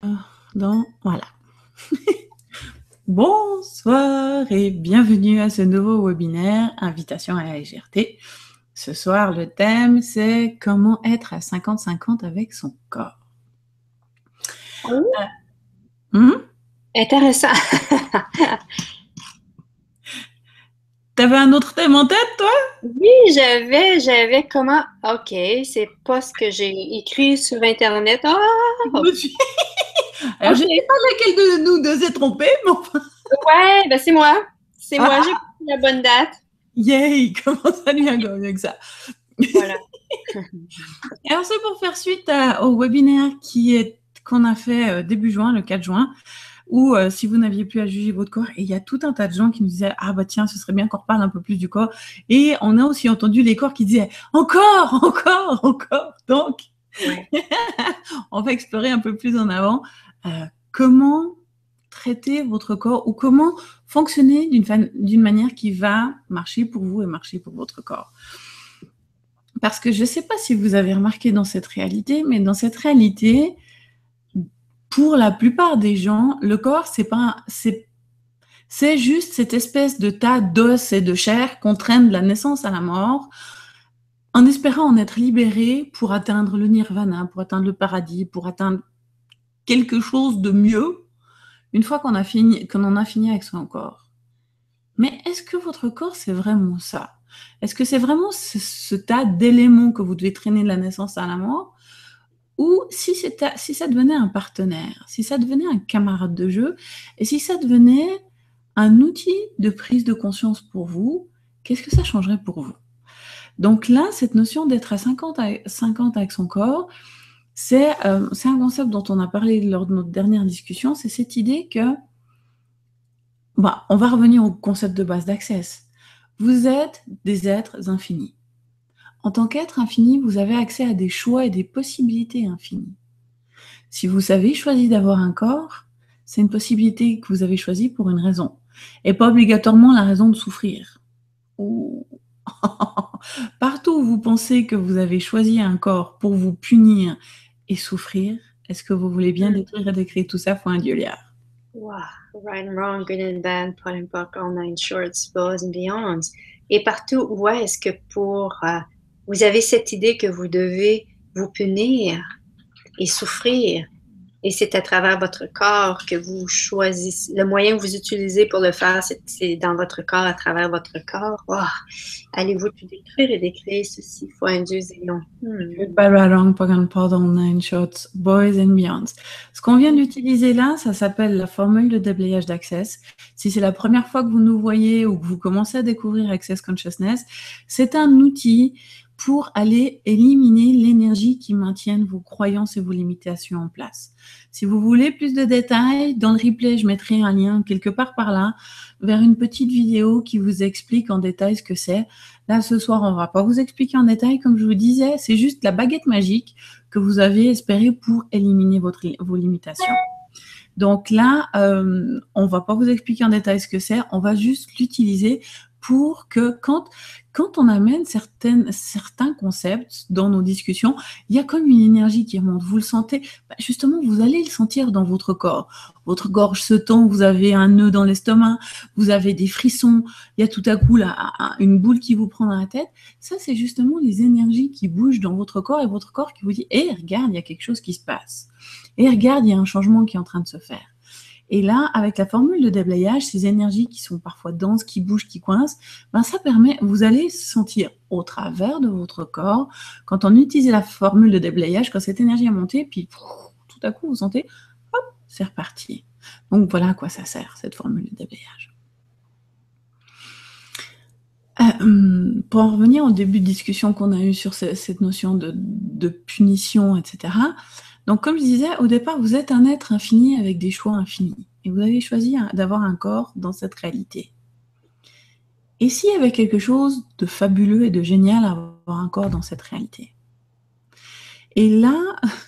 Voilà. Bonsoir et bienvenue à ce nouveau webinaire Invitation à la légèreté. Ce soir, le thème, c'est comment être à 50-50 avec son corps. Oh, Hmm? intéressant. T'avais un autre thème en tête, toi? Oui, j'avais comment. OK, c'est pas ce que j'ai écrit sur Internet. Ah, Je me suis- Alors, je ne sais OK. pas laquelle de nous deux est trompée, mais enfin... Ouais, ben c'est moi. C'est moi, j'ai Ah, pris la bonne date. yay! Comment ça lui a comme ça? Voilà. Alors, c'est pour faire suite au webinaire qu'on a fait début juin, le 4 juin, où si vous n'aviez plus à juger votre corps, et il y a tout un tas de gens qui nous disaient « Ah bah tiens, ce serait bien qu'on reparle un peu plus du corps ». Et on a aussi entendu les corps qui disaient « Encore, encore, encore ». Donc, Ouais. on va explorer un peu plus en avant comment traiter votre corps ou comment fonctionner d'une manière qui va marcher pour vous et marcher pour votre corps. Parce que je ne sais pas si vous avez remarqué dans cette réalité, mais dans cette réalité, pour la plupart des gens, le corps, c'est juste cette espèce de tas d'os et de chair qu'on traîne de la naissance à la mort, en espérant en être libéré pour atteindre le nirvana, pour atteindre le paradis, pour atteindre quelque chose de mieux, une fois qu'on en a fini avec son corps. Mais est-ce que votre corps, c'est vraiment ça? Est-ce que c'est vraiment ce tas d'éléments que vous devez traîner de la naissance à la mort? Ou si ça devenait un partenaire, si ça devenait un camarade de jeu, et si ça devenait un outil de prise de conscience pour vous, qu'est-ce que ça changerait pour vous? Donc là, cette notion d'être à 50 avec son corps, c'est un concept dont on a parlé lors de notre dernière discussion, c'est cette idée que, on va revenir au concept de base d'Access. Vous êtes des êtres infinis. En tant qu'être infini, vous avez accès à des choix et des possibilités infinies. Si vous avez choisi d'avoir un corps, c'est une possibilité que vous avez choisie pour une raison, et pas obligatoirement la raison de souffrir. Ou partout où vous pensez que vous avez choisi un corps pour vous punir et souffrir, est-ce que vous voulez bien Hmm. détruire et décrire tout ça pour un dieuliard? Wow. Right and wrong, good and bad, pot and pock, all nine shorts, bows and beyonds. Et partout où est-ce que vous avez cette idée que vous devez vous punir et souffrir. Et c'est à travers votre corps que vous choisissez. Le moyen que vous utilisez pour le faire, c'est dans votre corps, à travers votre corps. Oh, allez-vous tout détruire et décrire ceci fois un Dieu et non? Goodbye, Rarong, Pagan Pardon, Nine Shots, Boys and Beyonds. Ce qu'on vient d'utiliser là, ça s'appelle la formule de déblayage d'Access. Si c'est la première fois que vous nous voyez ou que vous commencez à découvrir Access Consciousness, c'est un outil pour aller éliminer l'énergie qui maintienne vos croyances et vos limitations en place. Si vous voulez plus de détails, dans le replay, je mettrai un lien quelque part par là vers une petite vidéo qui vous explique en détail ce que c'est. Là, ce soir, on ne va pas vous expliquer en détail, comme je vous disais, c'est juste la baguette magique que vous avez espérée pour éliminer vos limitations. Donc là, on ne va pas vous expliquer en détail ce que c'est, on va juste l'utiliser pour que quand on amène certains concepts dans nos discussions, il y a comme une énergie qui remonte. Vous le sentez, justement, vous allez le sentir dans votre corps. Votre gorge se tend, vous avez un nœud dans l'estomac, vous avez des frissons, il y a tout à coup là, une boule qui vous prend dans la tête. Ça, c'est justement les énergies qui bougent dans votre corps et votre corps qui vous dit « Hé, regarde, il y a quelque chose qui se passe. Et regarde, il y a un changement qui est en train de se faire. » Et là, avec la formule de déblayage, ces énergies qui sont parfois denses, qui bougent, qui coincent, ça permet, vous allez sentir au travers de votre corps, quand on utilise la formule de déblayage, quand cette énergie est montée, puis tout à coup, vous sentez, hop, c'est reparti. Donc voilà à quoi ça sert, cette formule de déblayage. Pour en revenir au début de discussion qu'on a eu sur cette notion de punition, etc., donc, comme je disais, au départ, vous êtes un être infini avec des choix infinis. Et vous avez choisi d'avoir un corps dans cette réalité. Et s'il y avait quelque chose de fabuleux et de génial à avoir un corps dans cette réalité? Et là,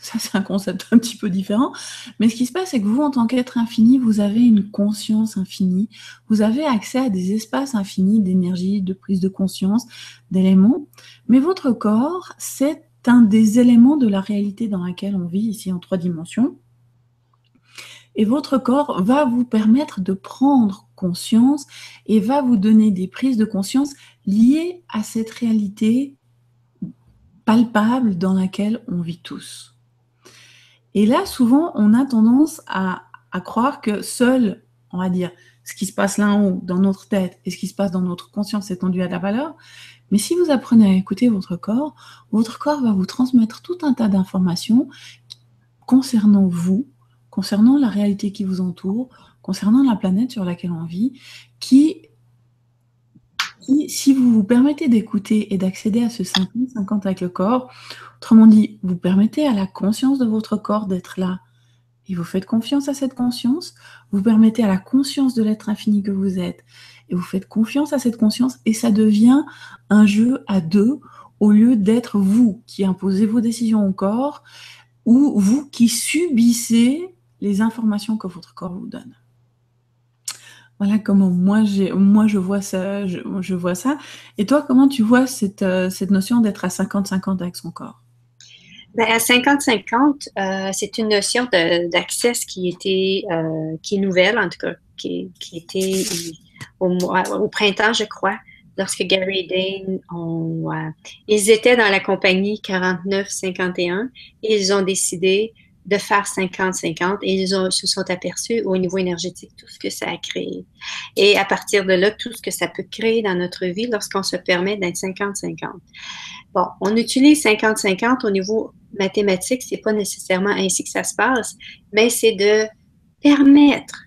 ça c'est un concept un petit peu différent, mais ce qui se passe, c'est que vous, en tant qu'être infini, vous avez une conscience infinie, vous avez accès à des espaces infinis d'énergie, de prise de conscience, d'éléments, mais votre corps, c'est un des éléments de la réalité dans laquelle on vit ici en 3 dimensions. Et votre corps va vous permettre de prendre conscience et va vous donner des prises de conscience liées à cette réalité palpable dans laquelle on vit tous. Et là, souvent, on a tendance à croire que seul, on va dire, ce qui se passe là en haut, dans notre tête, et ce qui se passe dans notre conscience étendue à la valeur. Mais si vous apprenez à écouter votre corps va vous transmettre tout un tas d'informations concernant vous, concernant la réalité qui vous entoure, concernant la planète sur laquelle on vit, qui si vous vous permettez d'écouter et d'accéder à ce 50-50 avec le corps, autrement dit, vous permettez à la conscience de votre corps d'être là, et vous faites confiance à cette conscience, vous permettez à la conscience de l'être infini que vous êtes, et vous faites confiance à cette conscience, et ça devient un jeu à deux, au lieu d'être vous qui imposez vos décisions au corps, ou vous qui subissez les informations que votre corps vous donne. Voilà comment moi je vois ça, je vois ça. Et toi, comment tu vois cette notion d'être à 50-50 avec son corps? Ben, à 50-50, c'est une notion d'accès qui est nouvelle, en tout cas, qui était au printemps, je crois, lorsque Gary et Dane ils étaient dans la compagnie 49-51 et ils ont décidé de faire 50-50 et se sont aperçus au niveau énergétique tout ce que ça a créé. Et à partir de là, tout ce que ça peut créer dans notre vie lorsqu'on se permet d'être 50-50. Bon, on utilise 50-50 au niveau mathématique, c'est pas nécessairement ainsi que ça se passe, mais c'est de permettre.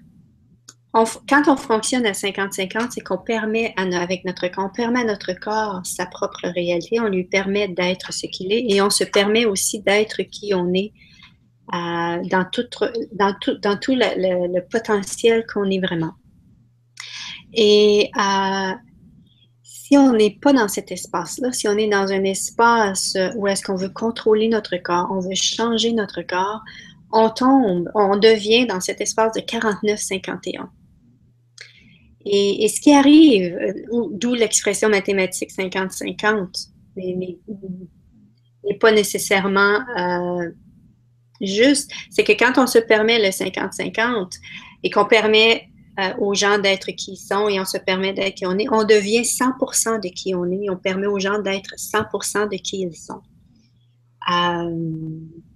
Quand on fonctionne à 50-50, c'est qu'on permet avec notre corps, on permet à notre corps sa propre réalité, on lui permet d'être ce qu'il est et on se permet aussi d'être qui on est dans tout le potentiel qu'on est vraiment. Et si on n'est pas dans cet espace-là, si on est dans un espace où est-ce qu'on veut contrôler notre corps, on veut changer notre corps, on devient dans cet espace de 49-51. Et ce qui arrive, d'où l'expression mathématique 50-50, n'est pas nécessairement juste, c'est que quand on se permet le 50-50 et qu'on permet aux gens d'être qui ils sont et on se permet d'être qui on est, on devient 100% de qui on est et on permet aux gens d'être 100% de qui ils sont.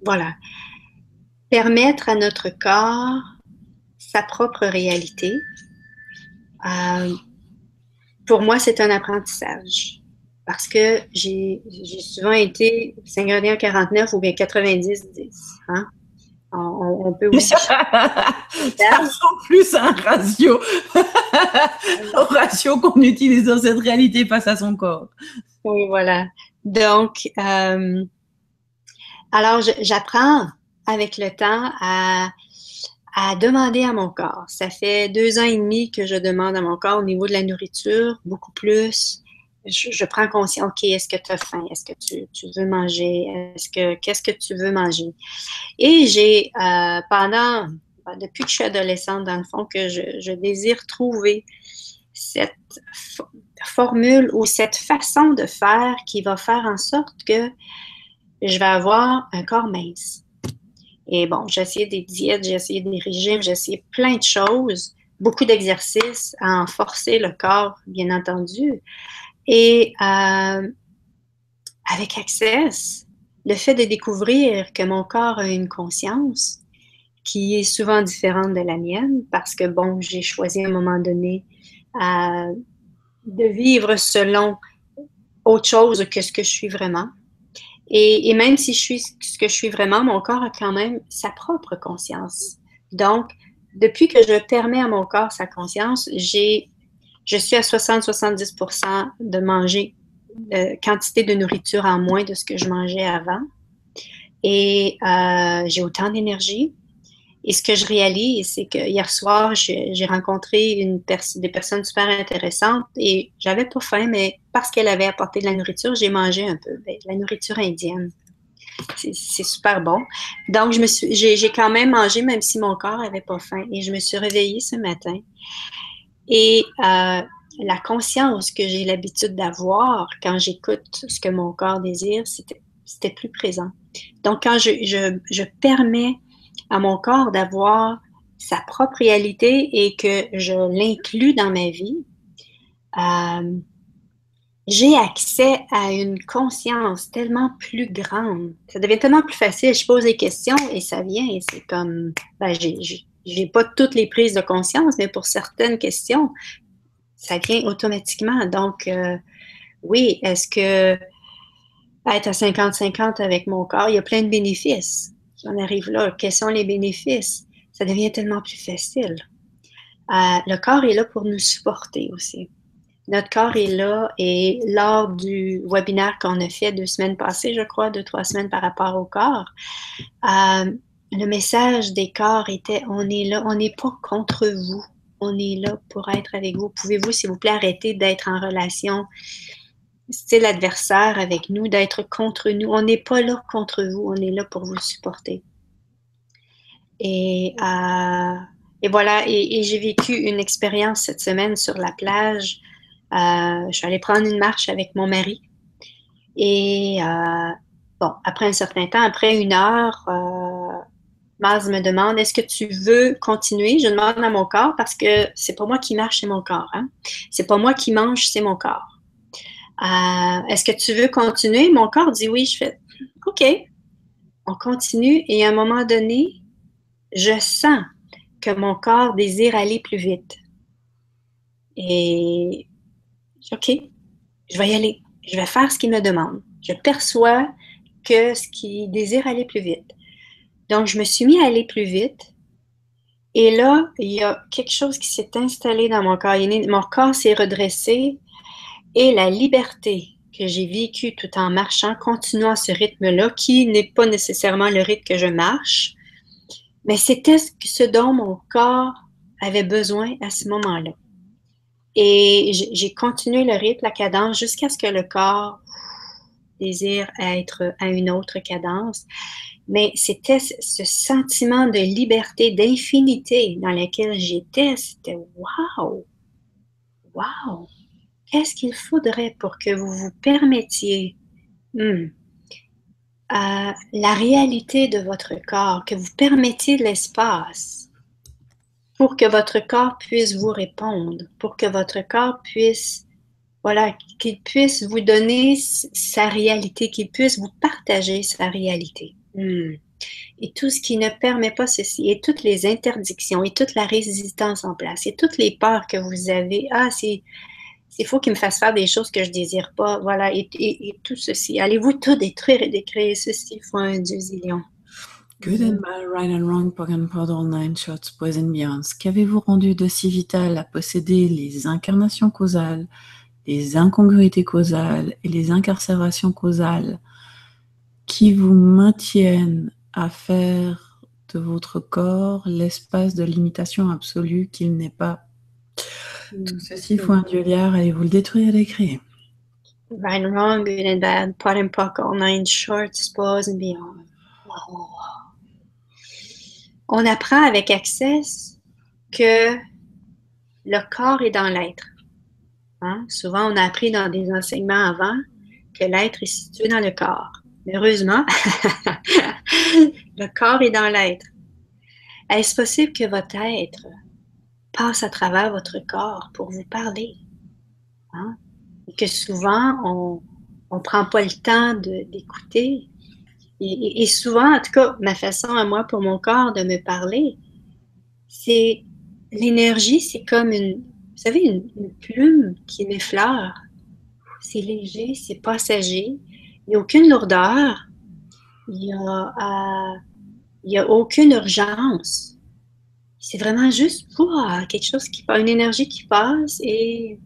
Voilà. Permettre à notre corps sa propre réalité, pour moi, c'est un apprentissage. Parce que j'ai souvent été 51-49 ou bien 90-10. Hein? On peut aussi... Ça ressemble plus à un ratio. Au ratio qu'on utilise dans cette réalité face à son corps. Oui, voilà. Donc, alors j'apprends avec le temps à demander à mon corps. Ça fait 2 ans et demi que je demande à mon corps au niveau de la nourriture, beaucoup plus. Je prends conscience, OK, est-ce que tu as faim? Est-ce que tu veux manger? Qu'est-ce que tu veux manger? Et j'ai, depuis que je suis adolescente, dans le fond, que je désire trouver cette formule ou cette façon de faire qui va faire en sorte que je vais avoir un corps mince. Et bon, j'ai essayé des diètes, j'ai essayé des régimes, j'ai essayé plein de choses, beaucoup d'exercices à en forcer le corps, bien entendu. Et avec Access, le fait de découvrir que mon corps a une conscience qui est souvent différente de la mienne, parce que, bon, j'ai choisi à un moment donné de vivre selon autre chose que ce que je suis vraiment. Et même si je suis ce que je suis vraiment, mon corps a quand même sa propre conscience. Donc, depuis que je permets à mon corps sa conscience, je suis à 60-70% de manger quantité de nourriture en moins de ce que je mangeais avant. Et j'ai autant d'énergie. Et ce que je réalise, c'est que hier soir, j'ai rencontré des personnes super intéressantes et j'avais pas faim, mais parce qu'elle avait apporté de la nourriture, j'ai mangé un peu. Ben, la nourriture indienne. C'est super bon. Donc, j'ai quand même mangé, même si mon corps avait pas faim. Et je me suis réveillée ce matin. Et la conscience que j'ai l'habitude d'avoir quand j'écoute ce que mon corps désire, c'était plus présent. Donc, quand je permets à mon corps d'avoir sa propre réalité et que je l'inclus dans ma vie, j'ai accès à une conscience tellement plus grande. Ça devient tellement plus facile. Je pose des questions et ça vient. Et c'est comme, ben, j'ai pas toutes les prises de conscience, mais pour certaines questions, ça vient automatiquement. Donc, oui, est-ce que être à 50-50 avec mon corps, il y a plein de bénéfices. On arrive là. Quels sont les bénéfices? Ça devient tellement plus facile. Le corps est là pour nous supporter aussi. Notre corps est là et lors du webinaire qu'on a fait 2 semaines passées, je crois, 2-3 semaines par rapport au corps, le message des corps était, on est là, on n'est pas contre vous, on est là pour être avec vous. Pouvez-vous, s'il vous plaît, arrêter d'être en relation style adversaire avec nous, d'être contre nous. On n'est pas là contre vous, on est là pour vous supporter. Et voilà, et j'ai vécu une expérience cette semaine sur la plage. Je suis allée prendre une marche avec mon mari. Et bon, après un certain temps, après 1 heure, Maz me demande, est-ce que tu veux continuer? Je demande à mon corps parce que c'est pas moi qui marche, c'est mon corps. Hein? C'est pas moi qui mange, c'est mon corps. Est-ce que tu veux continuer? Mon corps dit oui. Je fais, OK. On continue et à un moment donné, je sens que mon corps désire aller plus vite. Et OK, je vais y aller. Je vais faire ce qu'il me demande. Je perçois que ce qu'il désire aller plus vite. Donc, je me suis mis à aller plus vite. Et là, il y a quelque chose qui s'est installé dans mon corps. Mon corps s'est redressé et la liberté que j'ai vécue tout en marchant, continuant ce rythme-là, qui n'est pas nécessairement le rythme que je marche, mais c'était ce dont mon corps avait besoin à ce moment-là. Et j'ai continué le rythme, la cadence, jusqu'à ce que le corps désire être à une autre cadence. Mais c'était ce sentiment de liberté, d'infinité dans lequel j'étais. C'était wow! Wow! Qu'est-ce qu'il faudrait pour que vous vous permettiez la réalité de votre corps, que vous permettiez de l'espace pour que votre corps puisse vous répondre, pour que votre corps puisse, voilà, qu'il puisse vous donner sa réalité, qu'il puisse vous partager sa réalité. Et tout ce qui ne permet pas ceci, et toutes les interdictions, et toute la résistance en place, et toutes les peurs que vous avez, c'est faux qu'il me fasse faire des choses que je désire pas, voilà, et tout ceci. Allez-vous tout détruire et décréer ceci fois un Dieu zillion. Good and bad, right and wrong, POC and POD, all 9 shorts, boys and beyonds. Qu'avez-vous rendu de si vital à posséder les incarnations causales, les incongruités causales et les incarcérations causales qui vous maintiennent à faire de votre corps l'espace de limitation absolue qu'il n'est pas. Tout ceci faut un Dieu liard, allez-vous le détruire et l'écrire. Right and wrong, good and bad, POD and POC, all 9 shorts, boys and beyond. Oh. On apprend avec Access que le corps est dans l'être. Hein? Souvent, on a appris dans des enseignements avant que l'être est situé dans le corps. Mais heureusement, le corps est dans l'être. Est-ce possible que votre être passe à travers votre corps pour vous parler? Hein? Et que souvent, on ne prend pas le temps d'écouter. Et souvent, en tout cas, ma façon à moi pour mon corps de me parler, c'est l'énergie, c'est comme vous savez, une plume qui m'effleure. C'est léger, c'est passager. Il n'y a aucune lourdeur. Il n'y a aucune urgence. C'est vraiment juste quelque chose qui passe, une énergie qui passe et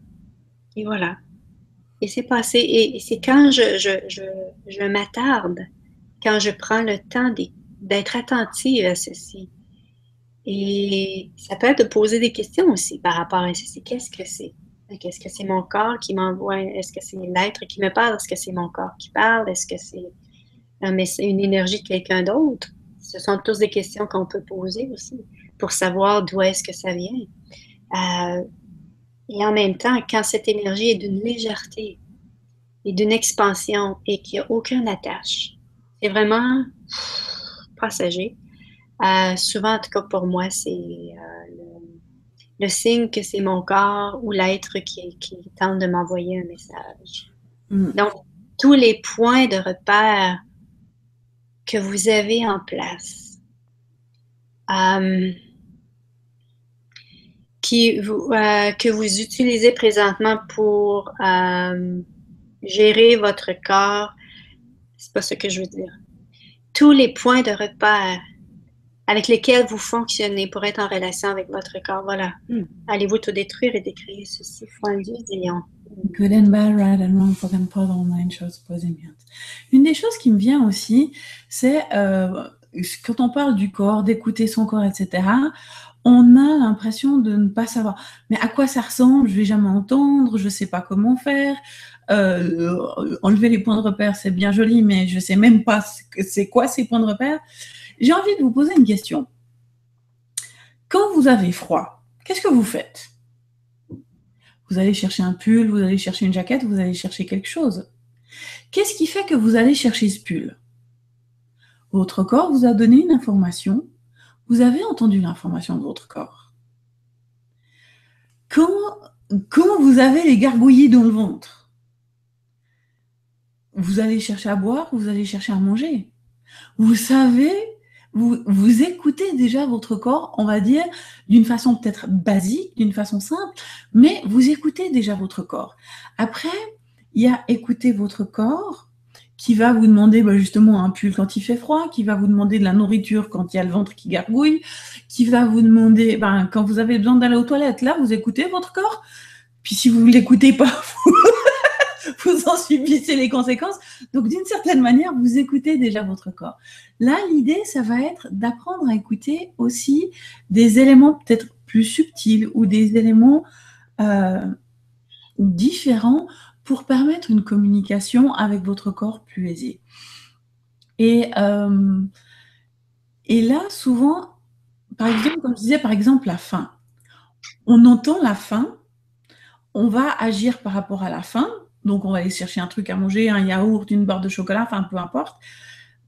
voilà. Et c'est passé. Et c'est quand je m'attarde, quand je prends le temps d'être attentive à ceci. Et ça peut être de poser des questions aussi par rapport à ceci. Qu'est-ce que c'est? Est-ce que c'est mon corps qui m'envoie? Est-ce que c'est l'être qui me parle? Est-ce que c'est mon corps qui parle? Est-ce que c'est une énergie de quelqu'un d'autre? Ce sont toutes des questions qu'on peut poser aussi pour savoir d'où est-ce que ça vient. Et en même temps, quand cette énergie est d'une légèreté et d'une expansion et qu'il n'y a aucune attache, c'est vraiment passager. Souvent, en tout cas pour moi, c'est le signe que c'est mon corps ou l'être qui tente de m'envoyer un message. Donc, tous les points de repère que vous avez en place, que vous utilisez présentement pour gérer votre corps, c'est pas ce que je veux dire. Tous les points de repère avec lesquels vous fonctionnez pour être en relation avec votre corps, voilà. Allez-vous tout détruire et décréer ceci, foi en Dieu, ayant. Good and bad, right and wrong, for them, pas online, choses, posées bien. Une des choses qui me vient aussi, c'est quand on parle du corps, d'écouter son corps, etc., on a l'impression de ne pas savoir. Mais à quoi ça ressemble? Je vais jamais entendre, je sais pas comment faire. Enlever les points de repère, c'est bien joli, mais je sais même pas c'est quoi ces points de repère. J'ai envie de vous poser une question. Quand vous avez froid, qu'est-ce que vous faites? Vous allez chercher un pull, vous allez chercher une jaquette, vous allez chercher quelque chose. Qu'est-ce qui fait que vous allez chercher ce pull? Votre corps vous a donné une information. Vous avez entendu l'information de votre corps. Quand vous avez les gargouillis dans le ventre, vous allez chercher à boire, vous allez chercher à manger. Vous savez, vous écoutez déjà votre corps, on va dire, d'une façon peut-être basique, d'une façon simple, mais vous écoutez déjà votre corps. Après, il y a écouter votre corps qui va vous demander justement un pull quand il fait froid, qui va vous demander de la nourriture quand il y a le ventre qui gargouille, qui va vous demander, quand vous avez besoin d'aller aux toilettes, là, vous écoutez votre corps. Puis si vous ne l'écoutez pas, vous en subissez les conséquences. Donc, d'une certaine manière, vous écoutez déjà votre corps. Là, l'idée, ça va être d'apprendre à écouter aussi des éléments peut-être plus subtils ou des éléments différents pour permettre une communication avec votre corps plus aisée. Et là, souvent, par exemple, comme je disais, par exemple, la faim. On entend la faim, on va agir par rapport à la faim, donc on va aller chercher un truc à manger, un yaourt, une barre de chocolat, enfin peu importe.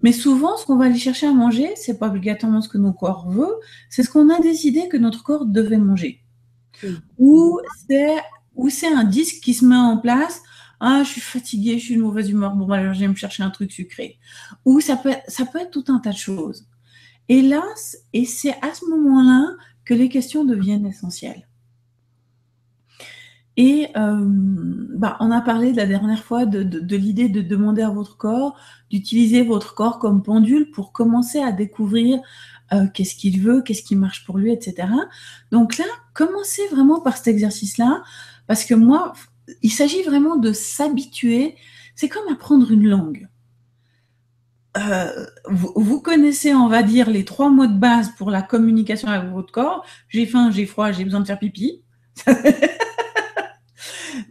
Mais souvent, ce qu'on va aller chercher à manger, c'est pas obligatoirement ce que nos corps veulent, c'est ce qu'on a décidé que notre corps devait manger. Ou c'est un disque qui se met en place. Ah, je suis fatiguée, je suis de mauvaise humeur. Bon, alors je vais me chercher un truc sucré. Ou ça peut être tout un tas de choses. Et là, c'est à ce moment-là que les questions deviennent essentielles. Et on a parlé la dernière fois de l'idée de demander à votre corps, d'utiliser votre corps comme pendule pour commencer à découvrir qu'est-ce qu'il veut, qu'est-ce qui marche pour lui, etc. Donc là, commencez vraiment par cet exercice-là, parce que moi, il s'agit vraiment de s'habituer. C'est comme apprendre une langue. Vous connaissez, on va dire, les 3 mots de base pour la communication avec votre corps. J'ai faim, j'ai froid, j'ai besoin de faire pipi.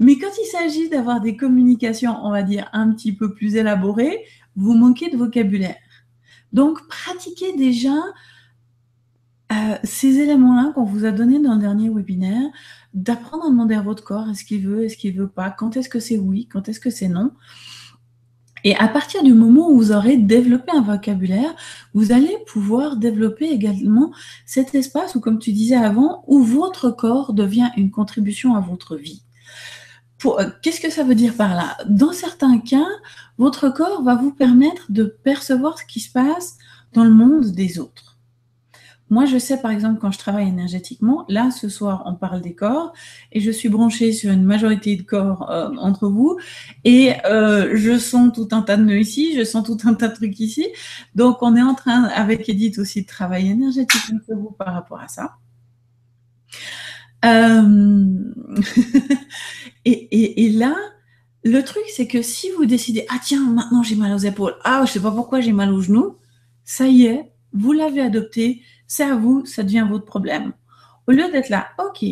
Mais quand il s'agit d'avoir des communications, on va dire, un petit peu plus élaborées, vous manquez de vocabulaire. Donc, pratiquez déjà ces éléments-là qu'on vous a donnés dans le dernier webinaire, d'apprendre à demander à votre corps est-ce qu'il veut pas, quand est-ce que c'est oui, quand est-ce que c'est non. Et à partir du moment où vous aurez développé un vocabulaire, vous allez pouvoir développer également cet espace où, comme tu disais avant, où votre corps devient une contribution à votre vie. Qu'est-ce que ça veut dire par là? Dans certains cas, votre corps va vous permettre de percevoir ce qui se passe dans le monde des autres. Moi, je sais, par exemple, quand je travaille énergétiquement, là, ce soir, on parle des corps, et je suis branchée sur une majorité de corps entre vous, et je sens tout un tas de nœuds ici, je sens tout un tas de trucs ici. Donc, on est en train, avec Edith aussi, de travailler énergétiquement sur vous par rapport à ça. Et là, le truc, c'est que si vous décidez, ah tiens, maintenant j'ai mal aux épaules, ah je sais pas pourquoi j'ai mal aux genoux, ça y est, vous l'avez adopté, c'est à vous, ça devient votre problème. Au lieu d'être là, ok,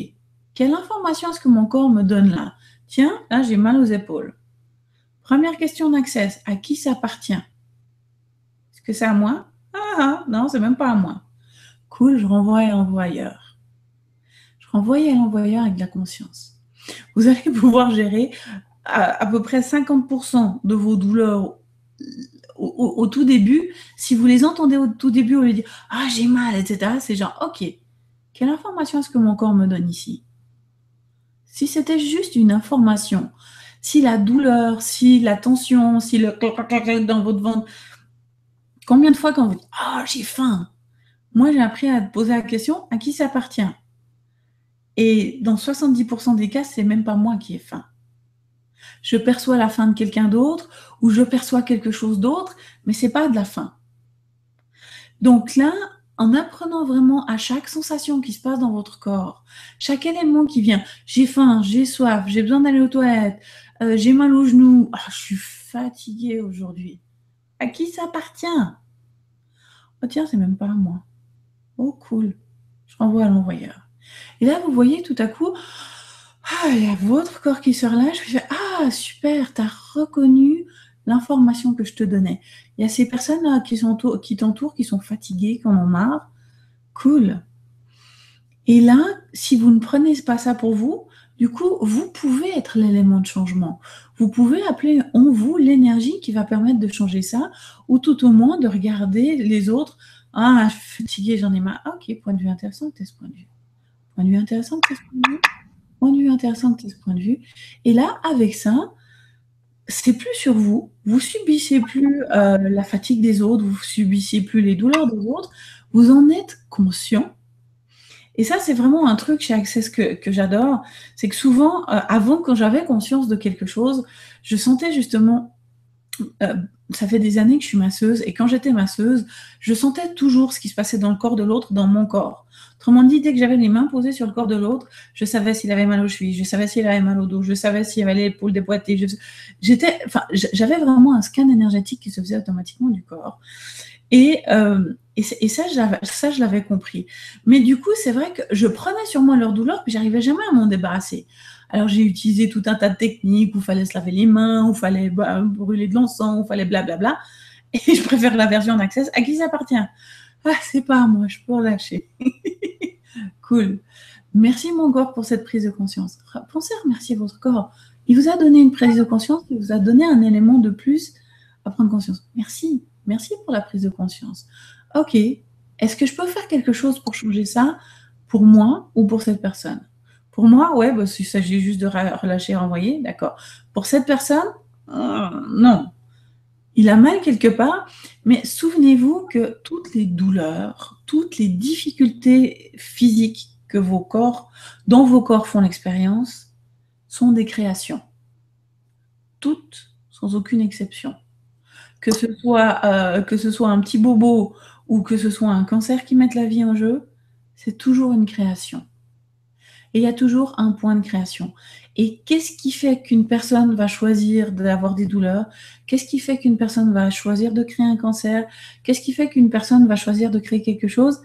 quelle information est-ce que mon corps me donne là? Tiens, là j'ai mal aux épaules. Première question d'accès, à qui ça appartient? Est-ce que c'est à moi? Ah non, c'est même pas à moi. Cool, je renvoie à l'envoyeur. Je renvoie à l'envoyeur avec de la conscience. Vous allez pouvoir gérer à peu près 50% de vos douleurs au tout début, si vous les entendez au tout début, on lui dit « Ah, j'ai mal », etc., c'est genre « Ok, quelle information est-ce que mon corps me donne ici ?» Si c'était juste une information, si la douleur, si la tension, si le clac, clac, clac, clac dans votre ventre, combien de fois quand vous dites « Ah, j'ai faim », moi j'ai appris à poser la question « À qui ça appartient ?» Et dans 70% des cas, c'est même pas moi qui ai faim. Je perçois la faim de quelqu'un d'autre ou je perçois quelque chose d'autre, mais c'est pas de la faim. Donc là, en apprenant vraiment à chaque sensation qui se passe dans votre corps, chaque élément qui vient, j'ai faim, j'ai soif, j'ai besoin d'aller aux toilettes, j'ai mal aux genoux, je suis fatiguée aujourd'hui. À qui ça appartient? Oh tiens, c'est même pas à moi. Oh cool, je renvoie à l'envoyeur. Et là, vous voyez tout à coup, il y a votre corps qui se relâche. Je fais, super, tu as reconnu l'information que je te donnais. Il y a ces personnes-là qui t'entourent, qui sont fatiguées, qui en ont marre. Cool. Et là, si vous ne prenez pas ça pour vous, du coup, vous pouvez être l'élément de changement. Vous pouvez appeler en vous l'énergie qui va permettre de changer ça, ou tout au moins de regarder les autres. Je suis fatiguée, j'en ai marre. Ok, point de vue intéressant, t'es ce point de vue. Point de vue intéressant, t'es ce point de vue. Point de vue intéressant, t'es ce point de vue. Et là, avec ça, c'est plus sur vous. Vous subissez plus la fatigue des autres, vous subissez plus les douleurs des autres. Vous en êtes conscient. Et ça, c'est vraiment un truc chez Access que j'adore. C'est que souvent, avant, quand j'avais conscience de quelque chose, je sentais justement, ça fait des années que je suis masseuse, et quand j'étais masseuse, je sentais toujours ce qui se passait dans le corps de l'autre, dans mon corps. Autrement dit, dès que j'avais les mains posées sur le corps de l'autre, je savais s'il avait mal aux chevilles, je savais s'il avait mal au dos, je savais s'il avait l'épaule déboîtée. J'avais vraiment un scan énergétique qui se faisait automatiquement du corps. Et ça, je l'avais compris. Mais du coup, c'est vrai que je prenais sur moi leur douleur, puis j'arrivais jamais à m'en débarrasser. Alors, j'ai utilisé tout un tas de techniques où il fallait se laver les mains, où il fallait brûler de l'encens, où il fallait blablabla. Et je préfère la version d'Access. À qui ça appartient? C'est pas à moi, je peux relâcher. Cool. Merci mon corps pour cette prise de conscience. Pensez à remercier votre corps. Il vous a donné une prise de conscience, il vous a donné un élément de plus à prendre conscience. Merci. Merci pour la prise de conscience. Ok, est-ce que je peux faire quelque chose pour changer ça pour moi ou pour cette personne? Pour moi, ouais, il s'agit juste de relâcher, renvoyer, d'accord. Pour cette personne, non. Il a mal quelque part, mais souvenez-vous que toutes les douleurs, toutes les difficultés physiques que dont vos corps font l'expérience, sont des créations. Toutes, sans aucune exception. Que ce soit un petit bobo ou que ce soit un cancer qui mette la vie en jeu, c'est toujours une création. Et il y a toujours un point de création. Et qu'est-ce qui fait qu'une personne va choisir d'avoir des douleurs? Qu'est-ce qui fait qu'une personne va choisir de créer un cancer? Qu'est-ce qui fait qu'une personne va choisir de créer quelque chose?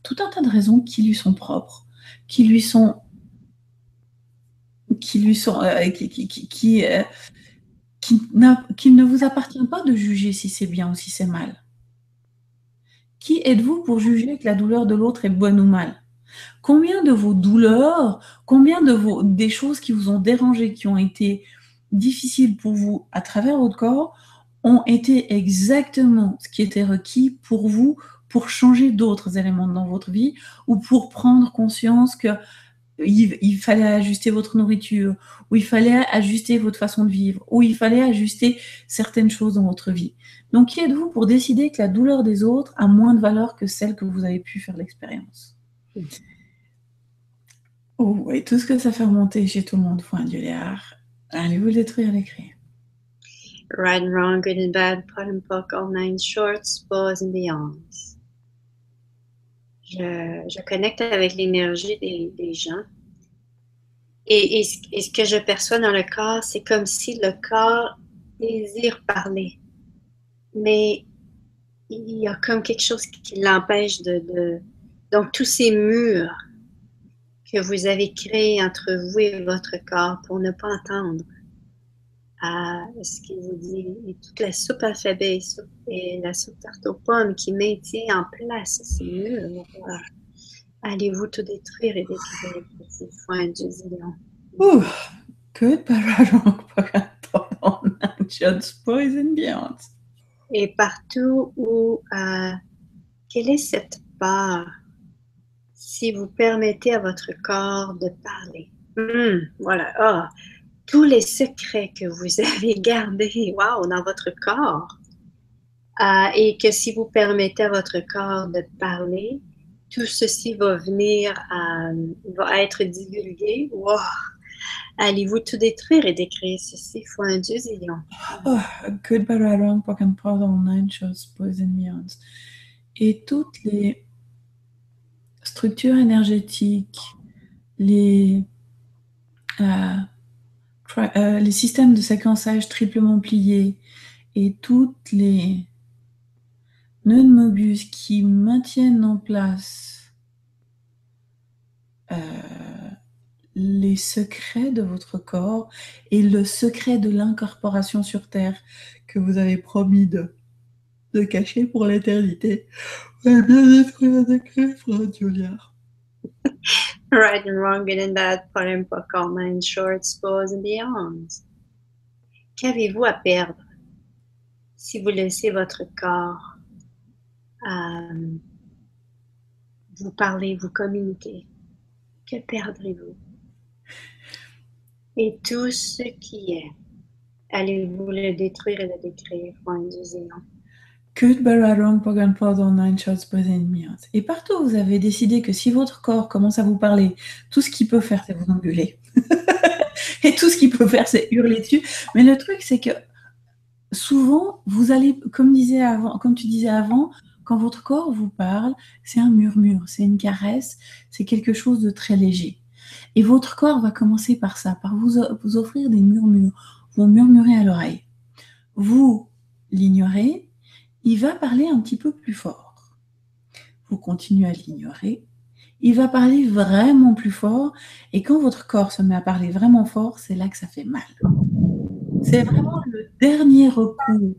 Tout un tas de raisons qui lui sont propres, qu'il ne vous appartient pas de juger si c'est bien ou si c'est mal. Qui êtes-vous pour juger que la douleur de l'autre est bonne ou mal? Combien de vos douleurs, des choses qui vous ont dérangé, qui ont été difficiles pour vous à travers votre corps, ont été exactement ce qui était requis pour vous pour changer d'autres éléments dans votre vie ou pour prendre conscience qu'il fallait ajuster votre nourriture, ou il fallait ajuster votre façon de vivre, ou il fallait ajuster certaines choses dans votre vie. Donc, qui êtes-vous pour décider que la douleur des autres a moins de valeur que celle que vous avez pu faire l'expérience? Oh, et tout ce que ça fait remonter chez tout le monde, point Dieu Léard. Allez-vous détruire l'écrit. Right and wrong, good and bad, pot and pock, all nine shorts, bows and beyonds. Je connecte avec l'énergie des gens. Et ce que je perçois dans le corps, c'est comme si le corps désire parler. Mais il y a comme quelque chose qui l'empêche Donc, tous ces murs que vous avez créés entre vous et votre corps pour ne pas entendre ce qu'il vous dit, et toute la soupe alphabet et la soupe tarte aux pommes qui maintient en place ces murs. Allez-vous tout détruire et détruire ces foins du zélion. Ouh, good, bad, wrong, poison, beyond. Et partout où, quelle est cette part, si vous permettez à votre corps de parler? Voilà, tous les secrets que vous avez gardés, wow, dans votre corps, et que si vous permettez à votre corps de parler, tout ceci va venir, va être divulgué. Wow! Allez-vous tout détruire et décréer ceci fois un Dieu zillion? Good, bad, right, wrong, POC and POD, all nine shorts, boys and beyonds. Et toutes les structures énergétiques, les systèmes de séquençage triplement pliés et toutes les nœuds de Mobius qui maintiennent en place les secrets de votre corps et le secret de l'incorporation sur Terre que vous avez promis de cacher pour l'éternité. Ouais, bien détruire le décret, frère Juliard. Right and wrong, good and bad, pot and POC, all nine shorts, boys and beyonds. Qu'avez-vous à perdre si vous laissez votre corps vous parler, vous communiquer? Que perdrez-vous? Et tout ce qui est, allez-vous le détruire et le décrire fois un Dieu zillion? Good, bad, right, wrong, POC and POD, all nine shorts, boys and beyonds. Et partout, vous avez décidé que si votre corps commence à vous parler, tout ce qu'il peut faire, c'est vous engueuler. Et tout ce qu'il peut faire, c'est hurler dessus. Mais le truc, c'est que souvent, vous allez, comme tu disais avant, quand votre corps vous parle, c'est un murmure, c'est une caresse, c'est quelque chose de très léger. Et votre corps va commencer par ça, par vous offrir des murmures, vous murmurez à l'oreille. Vous l'ignorez, il va parler un petit peu plus fort. Vous continuez à l'ignorer, il va parler vraiment plus fort, et quand votre corps se met à parler vraiment fort, c'est là que ça fait mal. C'est vraiment le dernier recours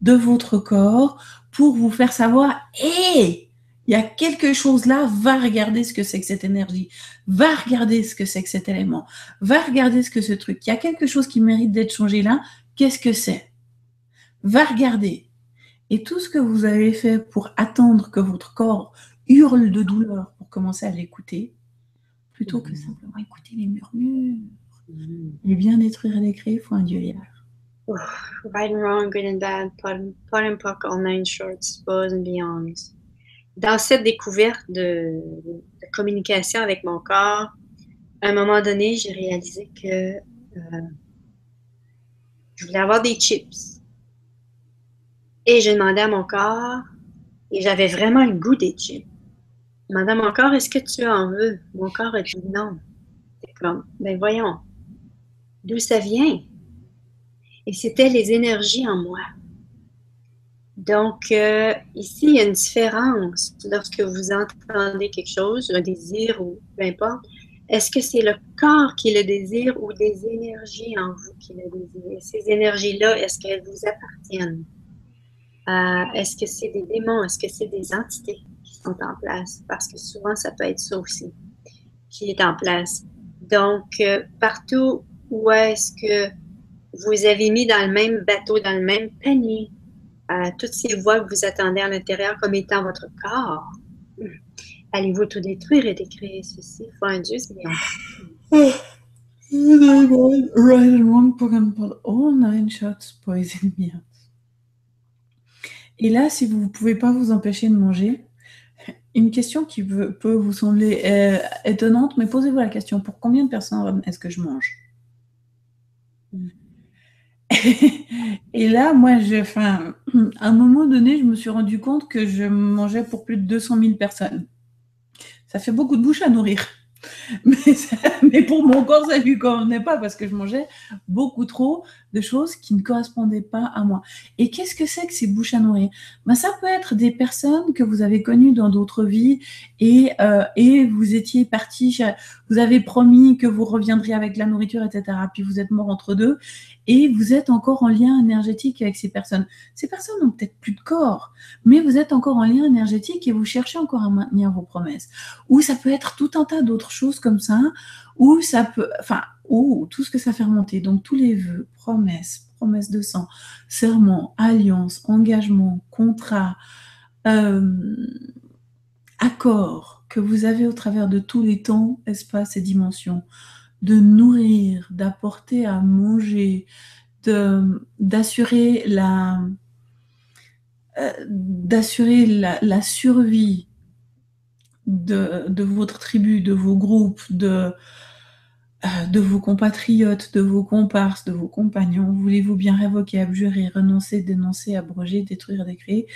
de votre corps pour vous faire savoir « Hé, il y a quelque chose là, va regarder ce que c'est que cette énergie, va regarder ce que c'est que cet élément, va regarder ce que ce truc, il y a quelque chose qui mérite d'être changé là, qu'est-ce que c'est? Va regarder. » Et tout ce que vous avez fait pour attendre que votre corps hurle de douleur pour commencer à l'écouter, plutôt que simplement écouter les murmures, et bien détruire et décrire, il faut un Dieu liard. Right and wrong, good and bad, pot and POC, all nine shorts, boys and beyonds. Dans cette découverte de communication avec mon corps, à un moment donné, j'ai réalisé que je voulais avoir des chips. Et j'ai demandé à mon corps, et j'avais vraiment le goût des chips. J'ai demandé à mon corps, est-ce que tu en veux? Mon corps a dit non. C'est comme, ben voyons, d'où ça vient? Et c'était les énergies en moi. Donc, ici, il y a une différence lorsque vous entendez quelque chose, un désir ou peu importe. Est-ce que c'est le corps qui le désire ou des énergies en vous qui le désirent? Ces énergies-là, est-ce qu'elles vous appartiennent? Est-ce que c'est des démons? Est-ce que c'est des entités qui sont en place? Parce que souvent, ça peut être ça aussi qui est en place. Donc, partout où est-ce que vous avez mis dans le même bateau, dans le même panier, toutes ces voix que vous attendez à l'intérieur comme étant votre corps, allez-vous tout détruire et décrire ceci? Il faut un Dieu, c'est bien. Right and wrong, POC and POD, all nine shorts, boys and beyonds. Et là, si vous ne pouvez pas vous empêcher de manger, une question qui peut vous sembler étonnante, mais posez-vous la question, pour combien de personnes est-ce que je mange? Et là, moi, à un moment donné, je me suis rendu compte que je mangeais pour plus de 200 000 personnes. Ça fait beaucoup de bouche à nourrir. Mais pour mon corps, ça ne lui convenait pas parce que je mangeais beaucoup trop de choses qui ne correspondaient pas à moi. Et qu'est-ce que c'est que ces bouches à nourrir? Ça peut être des personnes que vous avez connues dans d'autres vies et vous étiez partis, vous avez promis que vous reviendriez avec de la nourriture, etc. Puis vous êtes mort entre deux et vous êtes encore en lien énergétique avec ces personnes. Ces personnes n'ont peut-être plus de corps, mais vous êtes encore en lien énergétique et vous cherchez encore à maintenir vos promesses. Ou ça peut être tout un tas d'autres choses comme ça, ou ça peut, ou tout ce que ça fait remonter. Donc tous les vœux, promesses, promesse de sang, serment, alliance, engagement, contrat, accord que vous avez au travers de tous les temps, espaces et dimensions, de nourrir, d'apporter à manger, d'assurer la survie de votre tribu, de vos groupes, de vos compatriotes, de vos comparses, de vos compagnons. Voulez-vous bien révoquer, abjurer, renoncer, dénoncer, abroger, détruire, décréer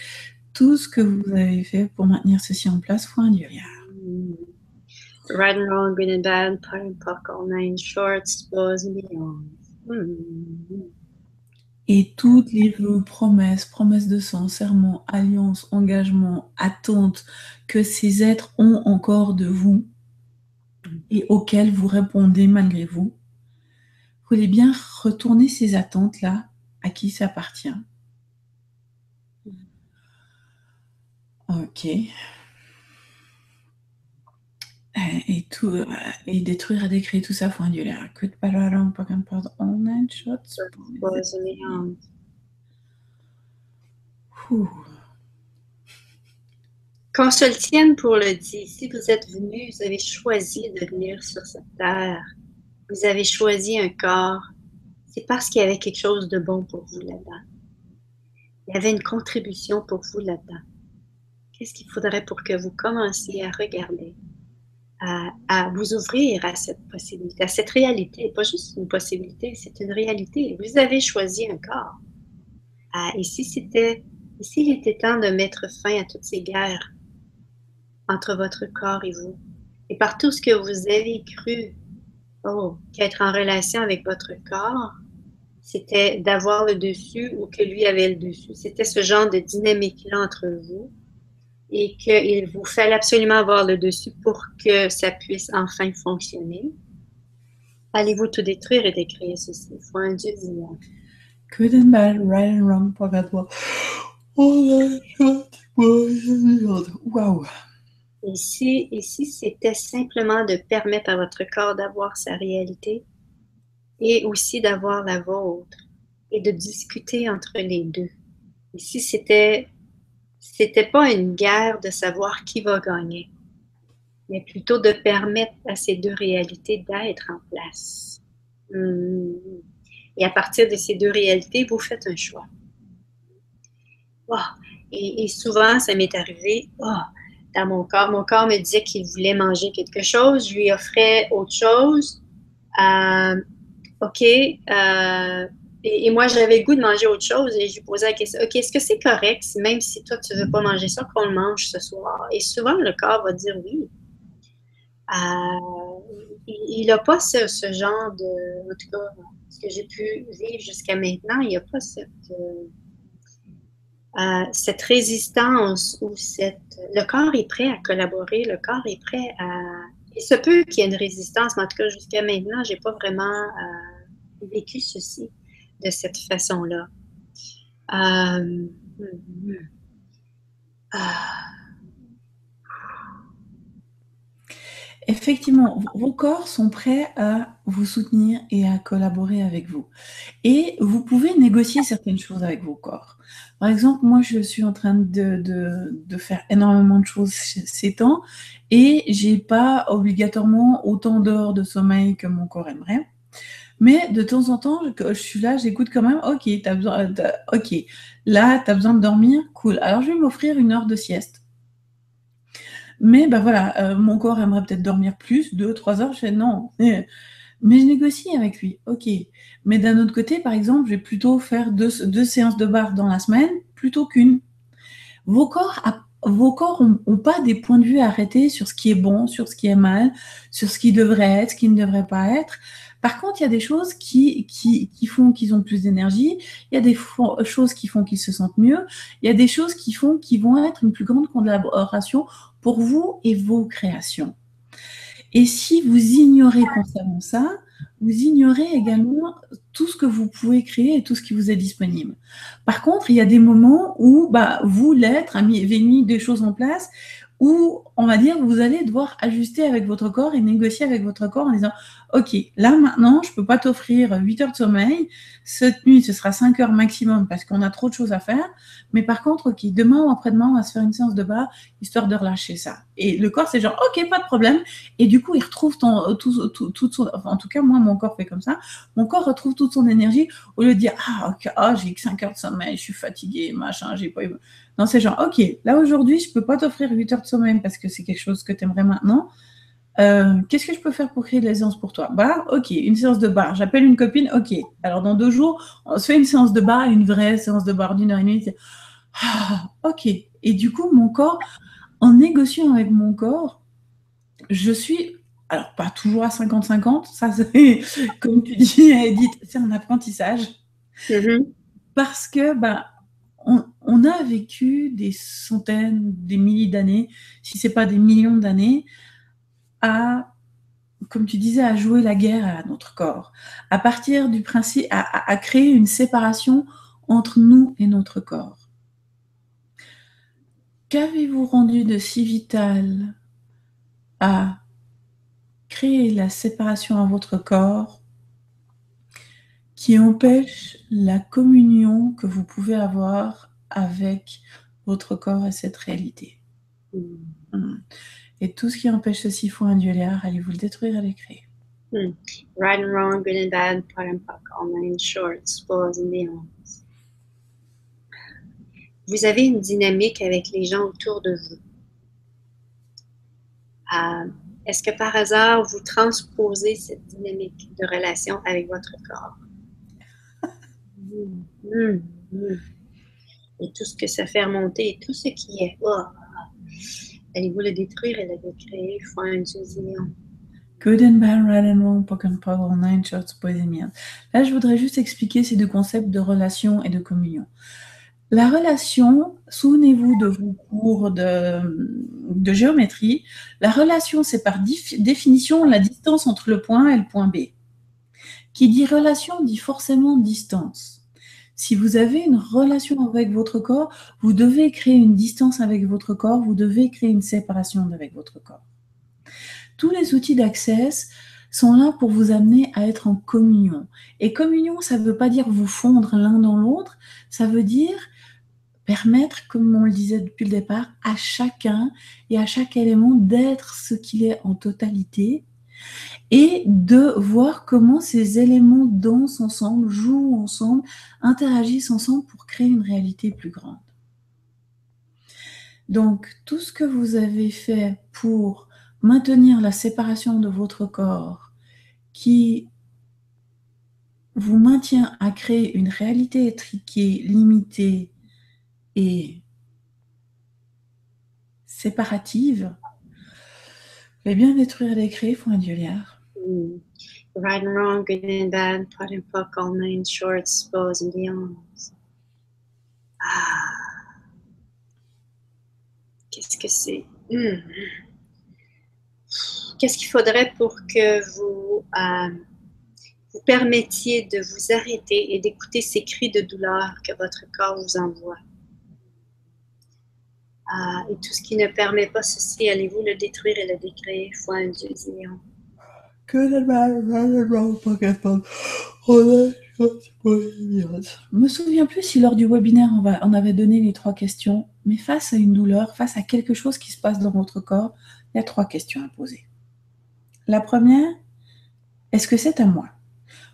tout ce que vous avez fait pour maintenir ceci en place, foi indurière. Right and wrong, good and bad, pot and puck, all nine shorts, boys and beyond. Et toutes les vœux, promesses de sang, serments, alliances, engagements, attentes que ces êtres ont encore de vous et auxquels vous répondez malgré vous, vous voulez bien retourner ces attentes-là à qui ça appartient. Ok. Et détruire et décrire tout ça, faut indulaire. Que de parler, pas qu'un pardon, online shots. Boys and beyond. Qu'on se le tienne pour le dit. Si vous êtes venu, vous avez choisi de venir sur cette terre. Vous avez choisi un corps. C'est parce qu'il y avait quelque chose de bon pour vous là-dedans. Il y avait une contribution pour vous là-dedans. Qu'est-ce qu'il faudrait pour que vous commenciez à regarder, à vous ouvrir à cette possibilité, à cette réalité, pas juste une possibilité, c'est une réalité. Vous avez choisi un corps. Ici, il était temps de mettre fin à toutes ces guerres entre votre corps et vous. Et par tout ce que vous avez cru qu'être en relation avec votre corps, c'était d'avoir le dessus ou que lui avait le dessus. C'était ce genre de dynamique-là entre vous et qu'il vous fallait absolument avoir le dessus pour que ça puisse enfin fonctionner. Allez-vous tout détruire et décrire ceci? Foi un Dieu disant. Good and bad, right and wrong, pas qu'à toi. Wow. Et si c'était simplement de permettre à votre corps d'avoir sa réalité et aussi d'avoir la vôtre et de discuter entre les deux. Et si c'était pas une guerre de savoir qui va gagner, mais plutôt de permettre à ces deux réalités d'être en place. Et à partir de ces deux réalités, vous faites un choix. Et souvent, ça m'est arrivé, dans mon corps me disait qu'il voulait manger quelque chose, je lui offrais autre chose. Et moi, j'avais le goût de manger autre chose et je lui posais la question, OK, est-ce que c'est correct, même si toi, tu ne veux pas manger ça, qu'on le mange ce soir? Et souvent, le corps va dire oui. Il n'a pas ce genre de... En tout cas, ce que j'ai pu vivre jusqu'à maintenant, il n'y a pas cette résistance ou le corps est prêt à collaborer, le corps est prêt à... Il se peut qu'il y ait une résistance, mais en tout cas, jusqu'à maintenant, je n'ai pas vraiment vécu ceci de cette façon-là. Effectivement, vos corps sont prêts à vous soutenir et à collaborer avec vous. Et vous pouvez négocier certaines choses avec vos corps. Par exemple, moi, je suis en train de faire énormément de choses ces temps et j'ai pas obligatoirement autant d'heures de sommeil que mon corps aimerait. Mais de temps en temps, je suis là, j'écoute quand même, OK, là, tu as besoin de dormir, cool. Alors, je vais m'offrir 1 heure de sieste. Mais voilà, mon corps aimerait peut-être dormir plus, 2, 3 heures. Je fais non. Mais je négocie avec lui. OK. Mais d'un autre côté, par exemple, je vais plutôt faire 2 séances de barre dans la semaine plutôt qu'une. Vos corps ont pas des points de vue arrêtés sur ce qui est bon, sur ce qui est mal, sur ce qui devrait être, ce qui ne devrait pas être. Par contre, il y a des choses qui font qu'ils ont plus d'énergie. Il y a des choses qui font qu'ils se sentent mieux. Il y a des choses qui font qu'ils vont être une plus grande collaboration pour vous et vos créations. Et si vous ignorez constamment ça, vous ignorez également tout ce que vous pouvez créer et tout ce qui vous est disponible. Par contre, il y a des moments où vous, l'être, avez mis des choses en place où on va dire, vous allez devoir ajuster avec votre corps et négocier avec votre corps en disant, OK, là maintenant, je ne peux pas t'offrir 8 heures de sommeil. Cette nuit, ce sera 5 heures maximum parce qu'on a trop de choses à faire. Mais par contre, OK, demain ou après-demain, on va se faire une séance de barre histoire de relâcher ça. Et le corps, c'est genre, OK, pas de problème. Et du coup, il retrouve toute son... Enfin, en tout cas, moi, mon corps fait comme ça. Mon corps retrouve toute son énergie au lieu de dire, ah, OK, j'ai que 5 heures de sommeil, je suis fatiguée, machin, j'ai pas eu... Non, c'est genre, OK, là aujourd'hui, je ne peux pas t'offrir 8 heures de sommeil parce que c'est quelque chose que tu aimerais maintenant. Qu'est-ce que je peux faire pour créer de la séance pour toi? Barre, OK, une séance de barre. J'appelle une copine, OK. Alors dans 2 jours, on se fait une séance de barre, une vraie séance de barre d'1 heure et demie. OK. Et du coup, mon corps, en négociant avec mon corps, je suis, alors pas toujours à 50-50, ça c'est, comme tu dis, Edith, c'est un apprentissage. Parce que, on a vécu des centaines, des milliers d'années, si ce n'est pas des millions d'années, à, comme tu disais, à jouer la guerre à notre corps, à partir du principe, à créer une séparation entre nous et notre corps. Qu'avez-vous rendu de si vital à créer la séparation à votre corps qui empêche la communion que vous pouvez avoir avec votre corps et cette réalité? Et tout ce qui empêche ceci faut un Dieu liard, allez-vous le détruire et le créer. Right and wrong, good and bad, pot and puck, all nine shorts, boys and beyonds. Vous avez une dynamique avec les gens autour de vous. Est-ce que par hasard, vous transposez cette dynamique de relation avec votre corps? Et tout ce que ça fait remonter, et tout ce qui est. Allez-vous le détruire et le décréer? Find Dieu. Good and bad, right and wrong, pock and puck, all nine shorts, boys and beyonds. Là, je voudrais juste expliquer ces deux concepts de relation et de communion. La relation, souvenez-vous de vos cours de géométrie, la relation, c'est par définition la distance entre le point A et le point B. Qui dit relation dit forcément distance. Si vous avez une relation avec votre corps, vous devez créer une distance avec votre corps, vous devez créer une séparation avec votre corps. Tous les outils d'Access sont là pour vous amener à être en communion. Et communion, ça ne veut pas dire vous fondre l'un dans l'autre, ça veut dire permettre, comme on le disait depuis le départ, à chacun et à chaque élément d'être ce qu'il est en totalité et de voir comment ces éléments dansent ensemble, jouent ensemble, interagissent ensemble pour créer une réalité plus grande. Donc, tout ce que vous avez fait pour maintenir la séparation de votre corps qui vous maintient à créer une réalité étriquée, limitée et séparative, mais bien détruire et créer, il faut un Dieu liard. Right and wrong, good and bad, pot and puck, all nine shorts, boys and beyonds. Qu'est-ce que c'est? Qu'est-ce qu'il faudrait pour que vous permettiez de vous arrêter et d'écouter ces cris de douleur que votre corps vous envoie? Et tout ce qui ne permet pas ceci, allez-vous le détruire et le décréer? Foi un Dieu Zion. Je me souviens plus si lors du webinaire on avait donné les 3 questions, mais face à une douleur, face à quelque chose qui se passe dans votre corps, il y a 3 questions à poser. La première, est-ce que c'est à moi?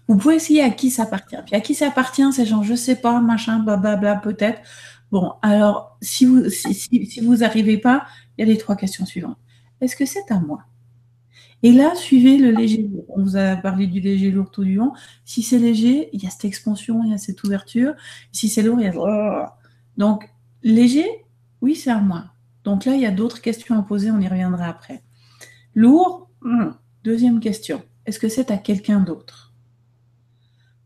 Vous pouvez essayer à qui ça appartient. Puis à qui ça appartient, c'est genre je sais pas, machin, blablabla, peut-être. Bon, alors si vous n'arrivez pas, il y a les 3 questions suivantes. Est-ce que c'est à moi? Et là, suivez le léger lourd. On vous a parlé du léger lourd tout du long. Si c'est léger, il y a cette expansion, il y a cette ouverture. Si c'est lourd, il y a... Donc, léger, oui, c'est à moi. Donc là, il y a d'autres questions à poser, on y reviendra après. Lourd, deuxième question. Est-ce que c'est à quelqu'un d'autre?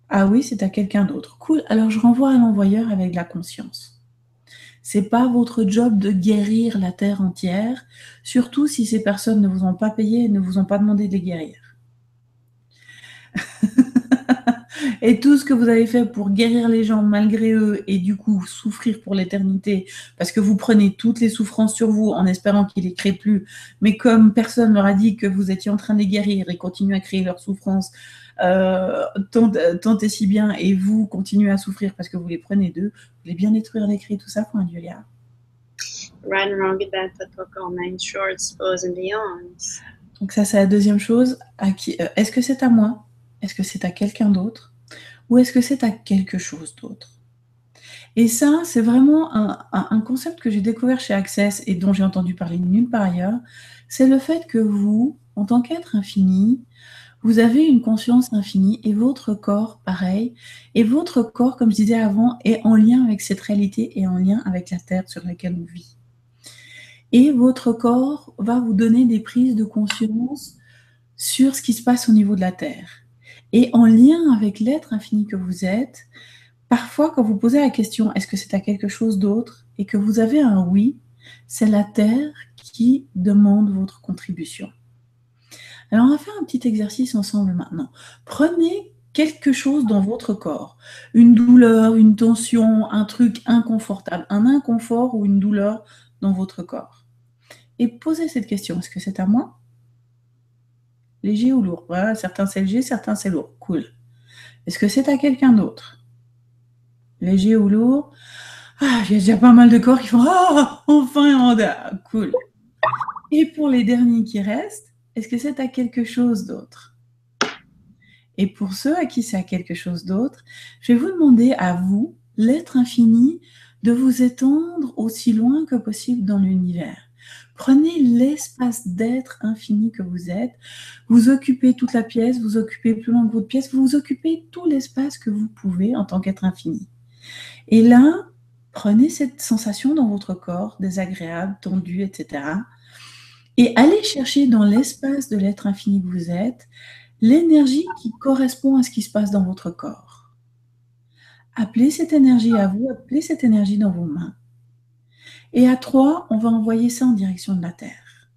Ah oui, c'est à quelqu'un d'autre. Cool, alors je renvoie à l'envoyeur avec la conscience. C'est pas votre job de guérir la terre entière, surtout si ces personnes ne vous ont pas payé et ne vous ont pas demandé de les guérir. et tout ce que vous avez fait pour guérir les gens malgré eux et du coup souffrir pour l'éternité parce que vous prenez toutes les souffrances sur vous en espérant qu'ils les créent plus, mais comme personne leur a dit que vous étiez en train de les guérir et continuent à créer leurs souffrances tant et si bien, et vous continuez à souffrir parce que vous les prenez d'eux, vous voulez bien détruire les cris, tout ça, point, Julia. Right and wrong, good, bad, pot, poc, all nine shorts, bows and beyonds. Donc ça, c'est la deuxième chose. Est-ce que c'est à moi? Est-ce que c'est à quelqu'un d'autre? Ou est-ce que c'est à quelque chose d'autre? Et ça, c'est vraiment un concept que j'ai découvert chez Access et dont j'ai entendu parler nulle part ailleurs. C'est le fait que vous, en tant qu'être infini, vous avez une conscience infinie et votre corps, pareil. Et votre corps, comme je disais avant, est en lien avec cette réalité et en lien avec la Terre sur laquelle on vit. Et votre corps va vous donner des prises de conscience sur ce qui se passe au niveau de la Terre. Et en lien avec l'être infini que vous êtes, parfois quand vous posez la question « est-ce que c'est à quelque chose d'autre ?» et que vous avez un oui, c'est la Terre qui demande votre contribution. Alors, on va faire un petit exercice ensemble maintenant. Prenez quelque chose dans votre corps, une douleur, une tension, un truc inconfortable, un inconfort ou une douleur dans votre corps. Et posez cette question, est-ce que c'est à moi? Léger ou lourd? Voilà, certains c'est léger, certains c'est lourd. Cool. Est-ce que c'est à quelqu'un d'autre? Léger ou lourd? Ah, il y a déjà pas mal de corps qui font « Ah, enfin, cool ». Et pour les derniers qui restent, est-ce que c'est à quelque chose d'autre? Et pour ceux à qui c'est à quelque chose d'autre, je vais vous demander à vous, l'être infini, de vous étendre aussi loin que possible dans l'univers. Prenez l'espace d'être infini que vous êtes, vous occupez toute la pièce, vous occupez plus loin que votre pièce, vous occupez tout l'espace que vous pouvez en tant qu'être infini. Et là, prenez cette sensation dans votre corps, désagréable, tendu, etc. Et allez chercher dans l'espace de l'être infini que vous êtes, l'énergie qui correspond à ce qui se passe dans votre corps. Appelez cette énergie à vous, appelez cette énergie dans vos mains. Et à 3, on va envoyer ça en direction de la Terre.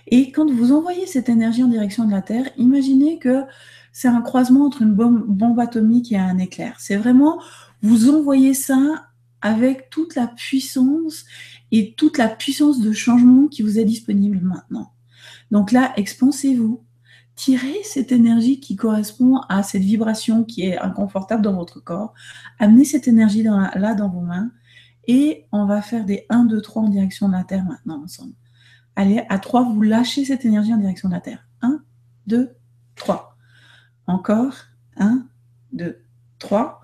Et quand vous envoyez cette énergie en direction de la Terre, imaginez que c'est un croisement entre une bombe atomique et un éclair. C'est vraiment, vous envoyez ça avec toute la puissance et toute la puissance de changement qui vous est disponible maintenant. Donc là, expansez-vous. Tirez cette énergie qui correspond à cette vibration qui est inconfortable dans votre corps. Amenez cette énergie là dans vos mains et on va faire des 1, 2, 3 en direction de la Terre maintenant ensemble. Allez, à 3, vous lâchez cette énergie en direction de la Terre. 1, 2, 3. Encore. 1, 2, 3.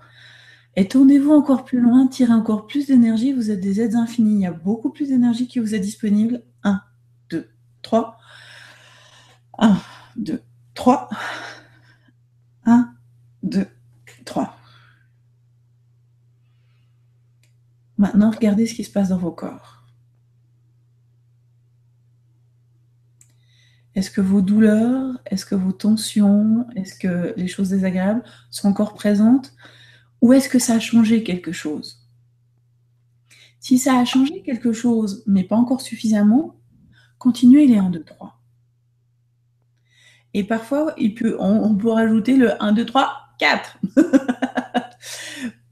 Et tournez-vous encore plus loin, tirez encore plus d'énergie. Vous êtes des êtres infinis. Il y a beaucoup plus d'énergie qui vous est disponible. 1, 2, 3. 1, 2, 3. 1, 2, 3. Maintenant, regardez ce qui se passe dans vos corps. Est-ce que vos douleurs, est-ce que vos tensions, est-ce que les choses désagréables sont encore présentes? Ou est-ce que ça a changé quelque chose? Si ça a changé quelque chose, mais pas encore suffisamment, continuez les 1, 2, 3. Et parfois, on peut rajouter le 1, 2, 3, 4.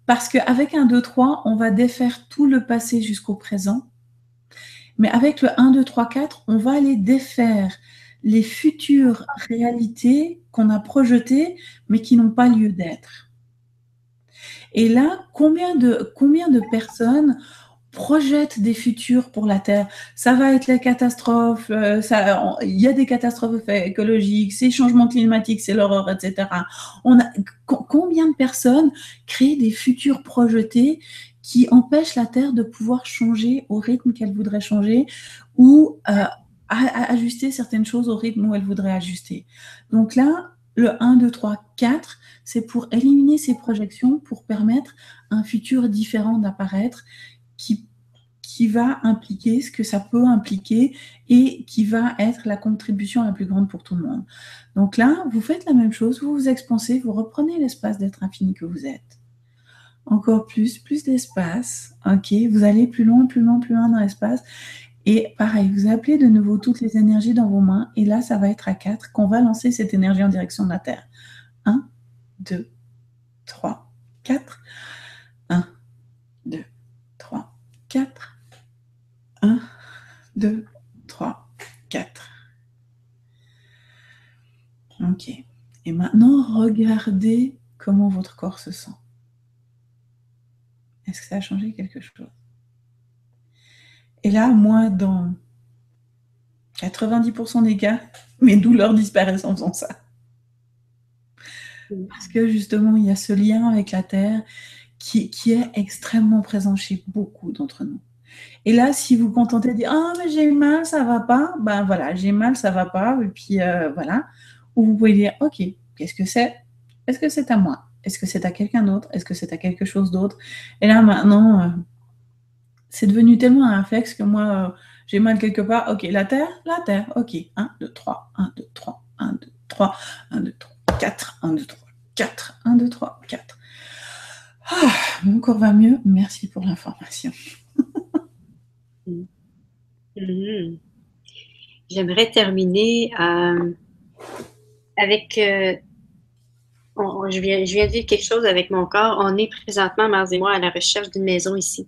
Parce qu'avec 1, 2, 3, on va défaire tout le passé jusqu'au présent. Mais avec le 1, 2, 3, 4, on va aller défaire les futures réalités qu'on a projetées, mais qui n'ont pas lieu d'être. Et là, combien de personnes projettent des futurs pour la Terre? Ça va être les catastrophes, il y a des catastrophes écologiques, c'est changement climatique, c'est l'horreur, etc. Combien de personnes créent des futurs projetés qui empêchent la Terre de pouvoir changer au rythme qu'elle voudrait changer ou ajuster certaines choses au rythme où elle voudrait ajuster. Donc là, le 1, 2, 3, 4, c'est pour éliminer ces projections, pour permettre un futur différent d'apparaître qui va impliquer ce que ça peut impliquer et qui va être la contribution la plus grande pour tout le monde. Donc là, vous faites la même chose, vous vous expansez, vous reprenez l'espace d'être infini que vous êtes. Encore plus d'espace, ok, vous allez plus loin dans l'espace. Et pareil, vous appelez de nouveau toutes les énergies dans vos mains. Et là, ça va être à 4 qu'on va lancer cette énergie en direction de la Terre. 1, 2, 3, 4. 1, 2, 3, 4. 1, 2, 3, 4. Ok. Et maintenant, regardez comment votre corps se sent. Est-ce que ça a changé quelque chose? Et là, moi, dans 90% des cas, mes douleurs disparaissent en faisant ça. Parce que justement, il y a ce lien avec la Terre qui est extrêmement présent chez beaucoup d'entre nous. Et là, si vous contentez de dire « Ah, mais j'ai mal, ça va pas », ben voilà, j'ai mal, ça va pas, et puis voilà. Ou vous pouvez dire « Ok, qu'est-ce que c'est? Est-ce que c'est à moi? Est-ce que c'est à quelqu'un d'autre? Est-ce que c'est à quelque chose d'autre ?» Et là, maintenant, c'est devenu tellement un réflexe que moi, j'ai mal quelque part. Ok, la terre, ok. 1, 2, 3, 1, 2, 3, 1, 2, 3, 1, 2, 3, 4, 1, 2, 3, 4, 1, 2, 3, 4. Ah, mon corps va mieux. Merci pour l'information. J'aimerais terminer avec... je viens de vivre quelque chose avec mon corps. On est présentement, Mars et moi, à la recherche d'une maison ici.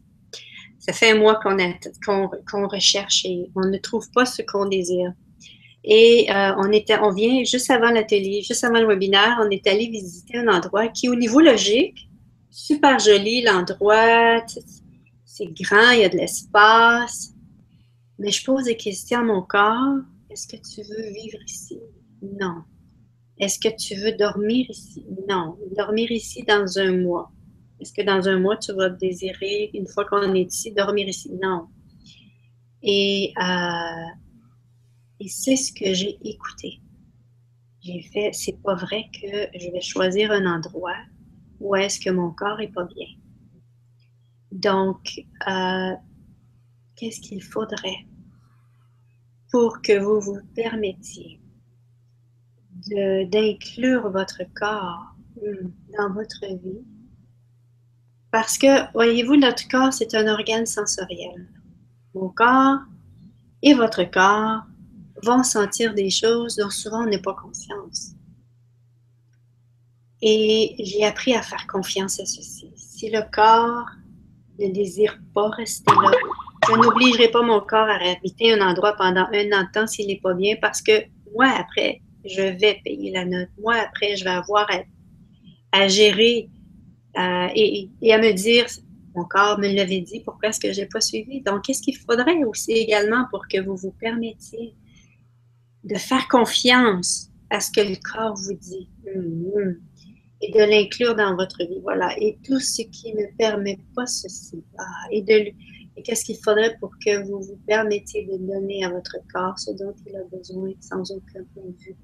Ça fait un mois qu'on recherche et on ne trouve pas ce qu'on désire. Et on vient juste avant l'atelier, juste avant le webinaire, on est allé visiter un endroit qui, au niveau logique, super joli, l'endroit, c'est grand, il y a de l'espace. Mais je pose des questions à mon corps. Est-ce que tu veux vivre ici? Non. Est-ce que tu veux dormir ici? Non. Dormir ici dans un mois. Est-ce que dans un mois, tu vas désirer, une fois qu'on est ici, dormir ici? Non. Et c'est ce que j'ai écouté. J'ai fait, c'est pas vrai que je vais choisir un endroit où est-ce que mon corps est pas bien. Donc, qu'est-ce qu'il faudrait pour que vous vous permettiez d'inclure votre corps dans votre vie? Parce que, voyez-vous, notre corps, c'est un organe sensoriel. Mon corps et votre corps vont sentir des choses dont souvent on n'a pas conscience. Et j'ai appris à faire confiance à ceci. Si le corps ne désire pas rester là, je n'obligerai pas mon corps à habiter un endroit pendant un an de temps s'il n'est pas bien, parce que moi, après, je vais payer la note. Moi, après, je vais avoir à gérer et à me dire, mon corps me l'avait dit, pourquoi est-ce que je n'ai pas suivi? Donc, qu'est-ce qu'il faudrait aussi également pour que vous vous permettiez de faire confiance à ce que le corps vous dit et de l'inclure dans votre vie. Voilà. Et tout ce qui ne permet pas ceci. Et qu'est-ce qu'il faudrait pour que vous vous permettiez de donner à votre corps ce dont il a besoin sans aucun point de vue.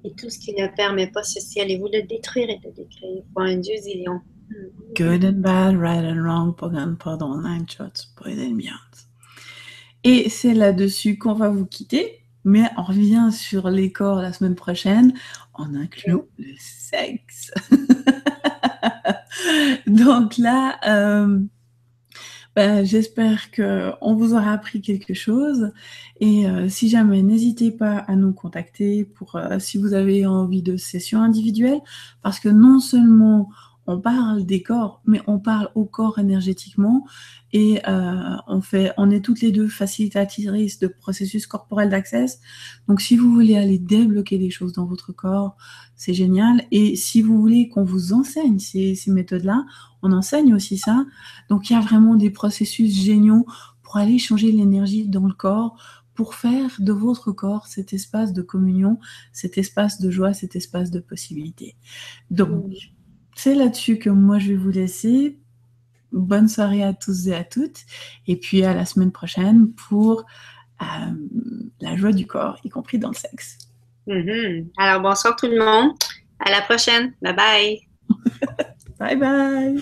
Et tout ce qui ne permet pas ceci, allez-vous le détruire et le décréer. Point Dieu zillion. Good and bad, right and wrong, pardon, 9 shots, boys and beyond. Et c'est là-dessus qu'on va vous quitter. Mais on revient sur les corps la semaine prochaine. On inclut le sexe. Donc là, j'espère qu'on vous aura appris quelque chose. Et si jamais, n'hésitez pas à nous contacter pour si vous avez envie de sessions individuelles. Parce que non seulement on parle des corps, mais on parle au corps énergétiquement. Et on est toutes les deux facilitatrices de processus corporel d'access. Donc, si vous voulez aller débloquer des choses dans votre corps, c'est génial. Et si vous voulez qu'on vous enseigne ces méthodes-là, on enseigne aussi ça. Donc, il y a vraiment des processus géniaux pour aller changer l'énergie dans le corps, pour faire de votre corps cet espace de communion, cet espace de joie, cet espace de possibilité. Donc, c'est là-dessus que moi, je vais vous laisser. Bonne soirée à tous et à toutes. Et puis, à la semaine prochaine pour la joie du corps, y compris dans le sexe. Alors, bonsoir tout le monde. À la prochaine. Bye bye. Bye bye.